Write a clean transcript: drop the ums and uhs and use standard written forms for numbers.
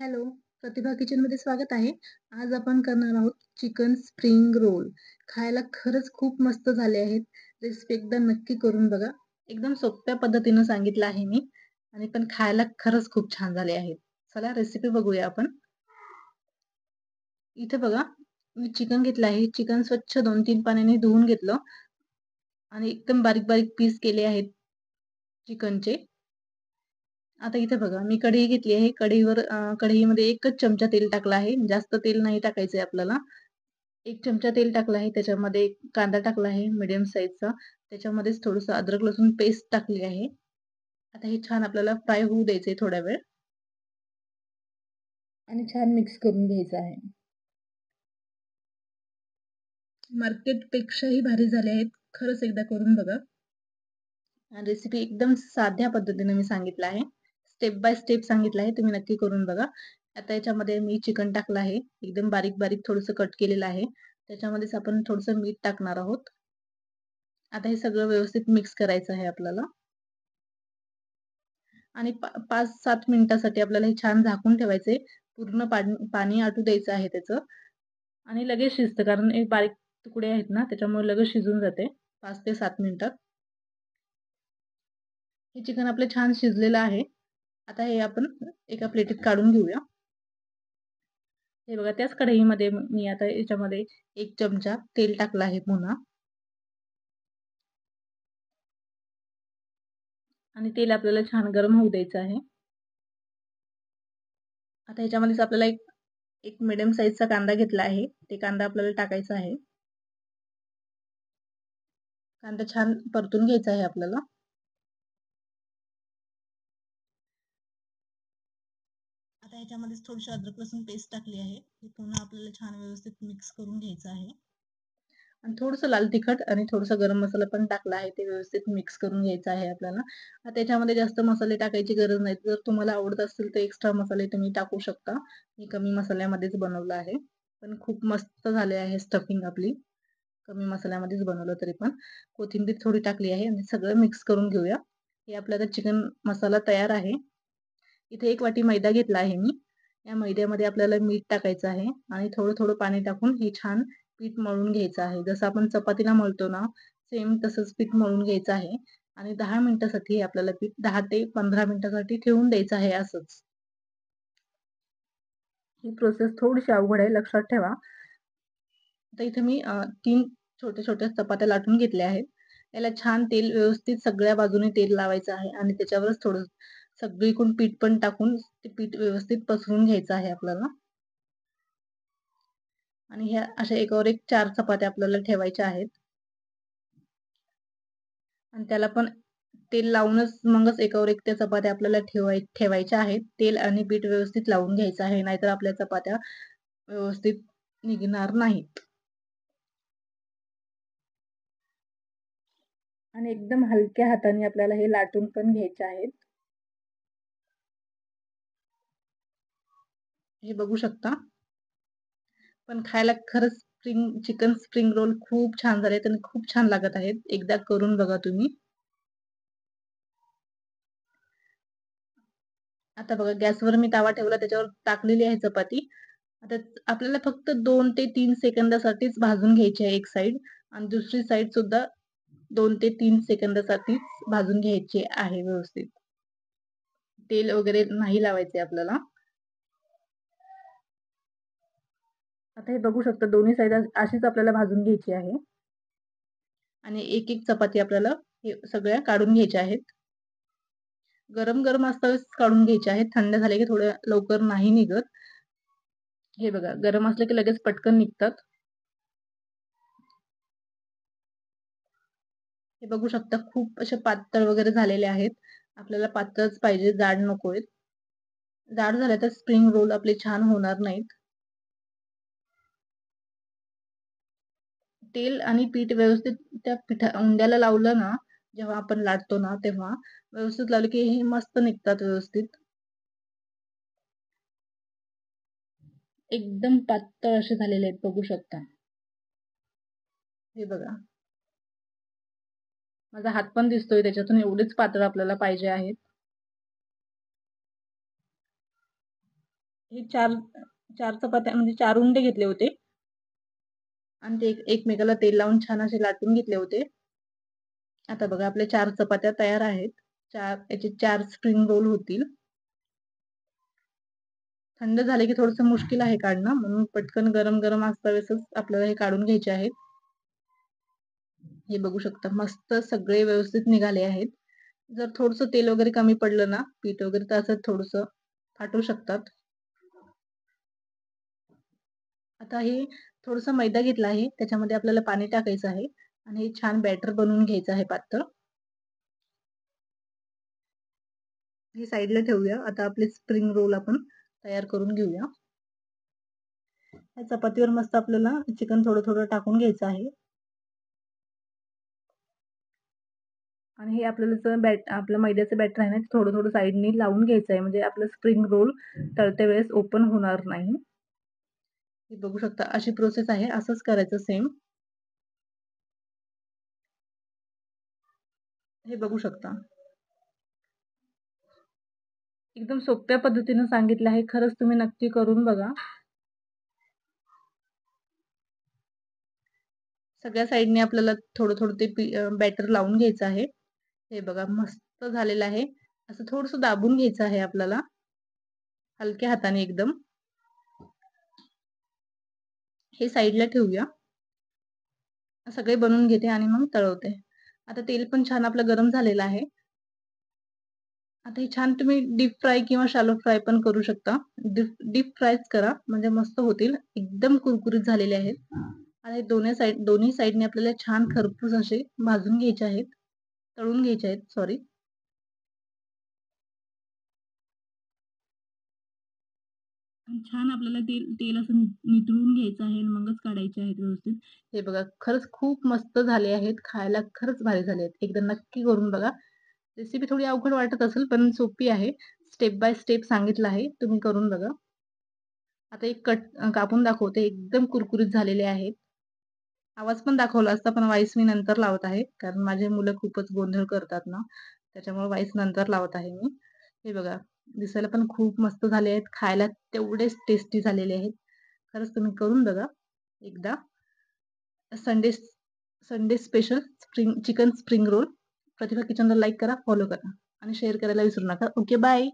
Hello, प्रतिभा किचनमध्ये स्वागत आहे. आज आपण करणार आहोत चिकन स्प्रिंग रोल. खायला खरंच खूप मस्त झाले आहेत. रेसिपी एकदा नक्की करून बघा. एकदम सोप्या पद्धतीनं सांगितलं आहे मी आणि पण खायला खरंच खूप छान झाले आहेत. चला रेसिपी बघूया आपण. इथे बघा, मी चिकन घेतलं आहे. चिकन स्वच्छ 2-3 पाण्याने धुवून घेतलं आणि एकदम बारीक-बारीक पीस केले आहेत चिकनचे. आता इथे बघा, मी कढई घेतली आहे. कढईमध्ये 1च चमचा तेल टाकलं आहे. जास्त तेल नाही टाकायचंय आपल्याला. 1 चमचा तेल टाकलं आहे. त्याच्यामध्ये एक कांदा टाकला आहे मीडियम साईजचा. त्याच्यामध्येच थोडंसं अद्रक लसूण पेस्ट टाकली आहे. आता हे छान आपल्याला फ्राय होऊ द्यायचंय थोडा वेळ आणि छान मिक्स करून घ्यायचं आहे. मार्केटपेक्षाही भारी झाले आहेत. खरंच एकदा करून बघा. रेसिपी एकदम साध्या पद्धतीने मी सांगितलं आहे. स्टेप बाय स्टेप सांगितलं आहे. तुम्ही नक्की करून बघा. आता याच्यामध्ये मी चिकन टाकलं आहे. एकदम बारीक-बारीक थोडंसं कट केलेलं आहे. त्याच्यामध्येच आपण थोडंसं मीठ टाकणार आहोत. आता हे सगळं व्यवस्थित मिक्स करायचं आहे आपल्याला आणि 5-7 मिनिटासाठी आपल्याला हे छान झाकून ठेवायचंय. पूर्ण पाणी आटू द्यायचं आहे त्याचं आणि लगेच शिजतं कारण हे बारीक तुकडे आहेत ना, त्याच्यामुळे लगेच शिजून जाते 5 ते 7 मिनिटात. हे चिकन आपलं छान शिजलेलं आहे. आता हे आपण एका प्लेटीत काढून घेऊया. हे बघा त्याच कढईमध्ये मी आता याच्यामध्ये 1 चमचा तेल टाकलं आहे पुन्हा आणि तेल आपल्याला छान गरम होऊ द्यायचं आहे. आता ह्याच्यामध्येच आपल्याला एक एक मीडियम साईजचा कांदा घेतला आहे. ते कांदा आपल्याला टाकायचा आहे. कांदा छान परतून घ्यायचा आहे आपल्याला. आता ह्याच्यामध्येच थोडीशी अद्रक लसूण पेस्ट टाकली आहे. हे पुन्हा आपल्याला छान व्यवस्थित मिक्स करून घ्यायचं आहे. आणि थोडंसं लाल तिखट आणि थोडासा गरम मसाला पण टाकला आहे. ते व्यवस्थित मिक्स करून घ्यायचं आहे आपल्याला. आता त्याच्यामध्ये जास्त मसाले टाकायची गरज नाही. जर तुम्हाला आवडत असेल तर एक्स्ट्रा मसाले तुम्ही टाकू शकता. मी कमी मसाल्यामध्येच बनवलं आहे. पण खूप मस्त झाले आहे स्टफिंग आपली. कमी मसाल्यामध्येच बनवलं तरी पण. कोथिंबीर थोडी टाकली आहे आणि सगळं मिक्स करून घेऊया. हे आपला आता चिकन मसाला तयार आहे. इथे 1 वाटी मैदा घेतला आहे मी. या मैद्यामध्ये आपल्याला मीठ टाकायचं आहे आणि थोडं-थोडं पाणी टाकून हे छान पीठ मळून घ्यायचं आहे. जसं आपण चपातीला मळतो ना, सेम तसंच पीठ मळून घ्यायचं आहे आणि 10 मिनिटासाठी आपल्याला पीठ 10 ते 15 मिनिटासाठी ठेवून द्यायचं आहे असंच. ही प्रोसेस थोडीशी अवघड आहे लक्षात ठेवा. आता इथे मी 3 छोट्या-छोट्या चपात्या लाटून घेतल्या आहेत. याला छान तेल व्यवस्थित सगळ्या बाजूने तेल लावायचं आहे आणि त्याच्यावरच थोडं सगळीकडून पीठ पण टाकून ते पीठ व्यवस्थित पसरून घ्यायचं आहे आपल्याला. आणि ह्या अशा एकावर एक 4 चपात्या आपल्याला ठेवायच्या आहेत. आणि त्याला पण तेल लावूनच मगच एकावर एक त्या चपात्या आपल्याला ठेवायच्या आहेत. तेल आणि पीठ व्यवस्थित लावून घ्यायचं आहे. नाहीतर आपल्या चपात्या व्यवस्थित निघणार नाहीत. आणि एकदम हलक्या हाताने आपल्याला हे लाटून पण घ्यायचे आहेत. हे बघू शकता. पण खायला खरंच चिकन स्प्रिंग रोल खूप छान झालेत आणि खूप छान लागत आहेत. एकदा करून बघा तुम्ही. आता बघा गॅसवर मी तवा ठेवला त्याच्यावर टाकलेली आहे चपाती. आता आपल्याला फक्त 2 ते 3 सेकंदासाठीच भाजून घ्यायची आहे एक साइड आणि दुसरी साइड सुद्धा 2 ते 3 सेकंदासाठीच भाजून घ्यायची आहे व्यवस्थित. तेल वगैरे नाही लावायचे आपल्याला. आता हे बघू शकता दोन्ही साइड अशीच आपल्याला भाजून घ्यायची आहे. आणि एक-एक चपाती आपल्याला हे सगळ्या काढून घ्यायच्या आहेत. गरम-गरम असतानाच काढून घ्यायच्या आहेत. थंड झाले की थोड्या लवकर नाही निघत. हे बघा गरम असलं की लगेच पटकन निघतात. हे बघू शकता खूप असे पातळ वगैरे झालेले आहेत. आपल्याला पातळच पाहिजे, जाड नकोयत. जाड झाले तर स्प्रिंग रोल आपले छान होणार नाहीत. तेल आणि पीठ व्यवस्थित त्या उंड्याला लावलं ना, जेव्हा आपण लाटतो ना, तेव्हा व्यवस्थित लावलं की हे मस्त निघतात व्यवस्थित. एकदम पातळ असे झालेले आहेत बघू शकता. हे बघा. माझा हात पण दिसतोय त्याच्यातून एवढेच पातळ आपल्याला पाहिजे आहेत. हे 4 चपात्या म्हणजे 4 उंडे घेतले होते आणि ते एकमेकाला तेल लावून छान असे लाटून घेतले होते. आता बघा आपल्या 4 चपात्या तयार आहेत. याचे 4 स्प्रिंग रोल होतील. थंड झाले की थोडंसं मुश्किल आहे काढणं, म्हणून पटकन गरम-गरम असतावेळेसच आपल्याला हे काढून घ्यायचे आहेत. हे बघू शकता मस्त सगळे व्यवस्थित निघाले आहेत. जर थोडंसं तेल वगैरे कमी पडलं ना, पीठ वगैरे तर असं थोडंसं फाटू शकतात. आता हे थोडंसं मैदा घेतला आहे, त्याच्यामध्ये आपल्याला पाणी टाकायचं आहे आणि हे छान बॅटर बनवून घ्यायचं आहे पातळ. हे साईडला ठेवूया. आता आपले स्प्रिंग रोल आपण तयार करून घेऊया. या चपातीवर मस्त आपल्याला चिकन थोडं-थोडं टाकून घ्यायचं आहे. आणि हे आपल्याला आपलं मैद्याचं बॅटर आहे ना, थोडं-थोडं साइडनी लावून घ्यायचं आहे. म्हणजे आपलं स्प्रिंग रोल तळते वेळेस ओपन होणार नाही. हे बघू शकता अशी प्रोसेस आहे. असंच करायचं सेम. हे बघू शकता. एकदम सोप्या पद्धतीने सांगितलं आहे. खरंच तुम्ही नक्की करून बघा. सगळ्या साइडने आपल्याला थोडं-थोडं ते बॅटर लावून घ्यायचं आहे. हे बघा मस्त झालेलं आहे. असं थोडंसं दाबून घ्यायचं आहे आपल्याला. हलक्या हाताने एकदम. हे साइडला ठेवूया. सगळे बनवून घेते आणि मग तळवते. आता तेल पण छान आपलं गरम झालेलं आहे. आता हे छान तुम्ही डीप फ्राय किंवा शॅलो फ्राय पण करू शकता. डीप फ्रायच करा म्हणजे मस्त होतील. एकदम कुरकुरीत झालेले आहेत. आणि दोन्ही साइडने आपल्याला छान खरपूस असे भाजून घ्यायचे आहेत. तळून घ्यायचे आहेत, सॉरी. छान आपल्याला तेल असं नितळून घ्यायचं आहे आणि मगच काढायचे आहेत व्यवस्थित. हे बघा खरंच खूप मस्त झाले आहेत. खायला खरंच भारी झाले आहेत. एकदा नक्की करून बघा. रेसिपी थोडी अवघड वाटत असेल, पण सोपी आहे. स्टेप बाय स्टेप सांगितलं आहे. तुम्ही करून बघा. आता एक कापून दाखवते. एकदम कुरकुरीत झालेले आहेत. आवाज पण दाखवला असता, पण वाईस मी नंतर लावत आहे. कारण माझे मुलं खूपच गोंधळ करतात ना, त्याच्यामुळे वाईस नंतर लावत आहे मी. हे बघा, दिसायला पण खूप मस्त झाले आहेत. खायला तेवढेच टेस्टी झालेले आहेत. खरंच तुम्ही करून बघा एकदा. Sunday Sunday special chicken spring roll. Pratibha किचनला लाईक करा, फॉलो करा आणि शेअर करायला विसरू नका. Okay, bye.